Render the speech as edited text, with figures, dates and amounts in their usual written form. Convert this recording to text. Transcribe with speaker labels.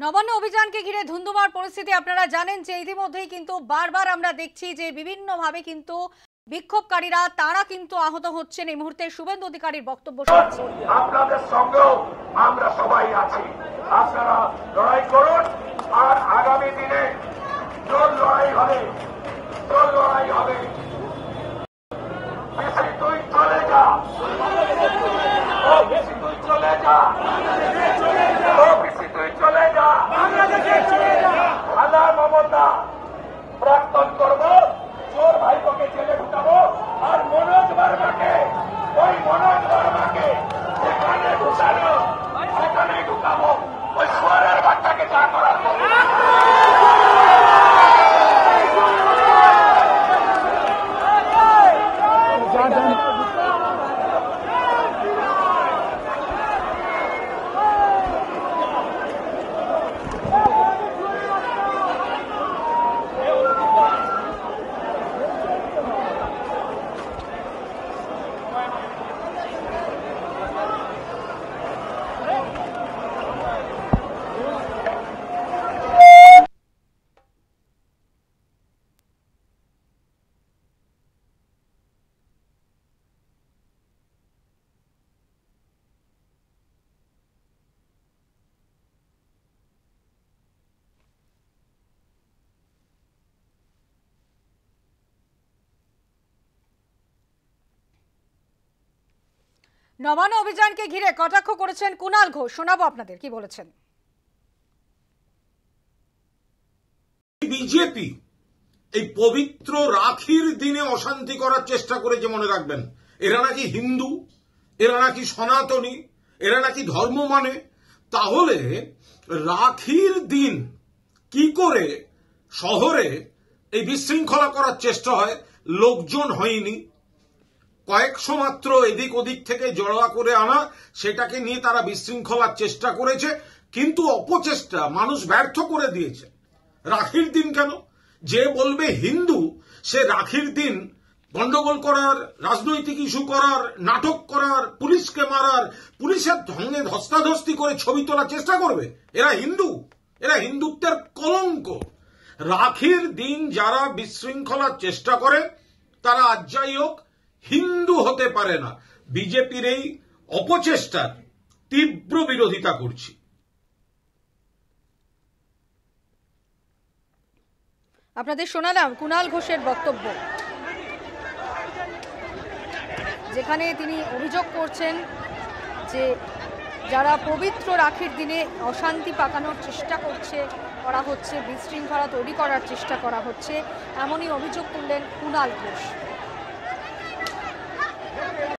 Speaker 1: নবান্ন অভিযানকে ঘিরে ধুন্ধুমার পরিস্থিতি আপনারা জানেন যে ইতিমধ্যেই কিন্তু বারবার আমরা দেখছি যে বিভিন্নভাবে কিন্তু বিক্ষোভকারীরা তারা কিন্তু আহত হচ্ছেন। এই মুহূর্তে শুভেন্দু অধিকারীর বক্তব্য শুনছি।
Speaker 2: আপনাদের সঙ্গেও আমরা সবাই আছি, আপনারা লড়াই করুন। আর আগামী দিনে জোর লড়াই হবে, জোর লড়াই হবে। বেশি তুই চলে যা, ও বেশি তুই চলে যা, ও বেশি তুই চলে যা। আদা মমতা প্রাক্তন করবো, চোর ভাইপোকে জেলে ঢুকাবো। আর মনোজ বার্মাকে, ওই মনোজ বার্মাকে যেখানে ঢুকানো সেখানে ঢুকাবো। ওই সোয়ারের বাচ্চাকে যা করার
Speaker 1: নবান্ন অভিযানকে ঘিরে কটাক্ষ করেছেন কুণাল ঘোষ, শোনাবো আপনাদের কি বলেছেন।
Speaker 3: বিজেপি এই পবিত্র রাখির দিনে অশান্তি করার চেষ্টা করেছে, মনে রাখবেন। এরা নাকি হিন্দু, এরা নাকি সনাতনী, এরা নাকি ধর্ম মানে। তাহলে রাখির দিন কি করে শহরে এই বিশৃঙ্খলা করার চেষ্টা হয়? লোকজন হয়নি, কয়েকশো মাত্র এদিক ওদিক থেকে জড়া করে আনা, সেটাকে নিয়ে তারা বিশৃঙ্খলার চেষ্টা করেছে। কিন্তু অপচেষ্টা মানুষ ব্যর্থ করে দিয়েছে। রাখির দিন কেন? যে বলবে হিন্দু সে রাখির দিন গন্ডগোল করার, রাজনৈতিক ইস্যু করার, নাটক করার, পুলিশকে মারার, পুলিশের ঢঙ্গে ধস্তাধস্তি করে ছবি তোলার চেষ্টা করবে। এরা হিন্দু, এরা হিন্দুত্বের কলঙ্ক। রাখির দিন যারা বিশৃঙ্খলার চেষ্টা করে তারা আজ যাই হোক হিন্দু হতে পারে না। বিজেপির এই অপচেষ্টার তীব্র বিরোধিতা করছি।
Speaker 1: আপনাদের শোনালাম কুণাল ঘোষের বক্তব্য, যেখানে তিনি অভিযোগ করছেন যে যারা পবিত্র রাখির দিনে অশান্তি পাকানোর চেষ্টা করা হচ্ছে, বিশৃঙ্খলা তৈরি করার চেষ্টা করা হচ্ছে, এমনই অভিযোগ তুললেন কুণাল ঘোষ।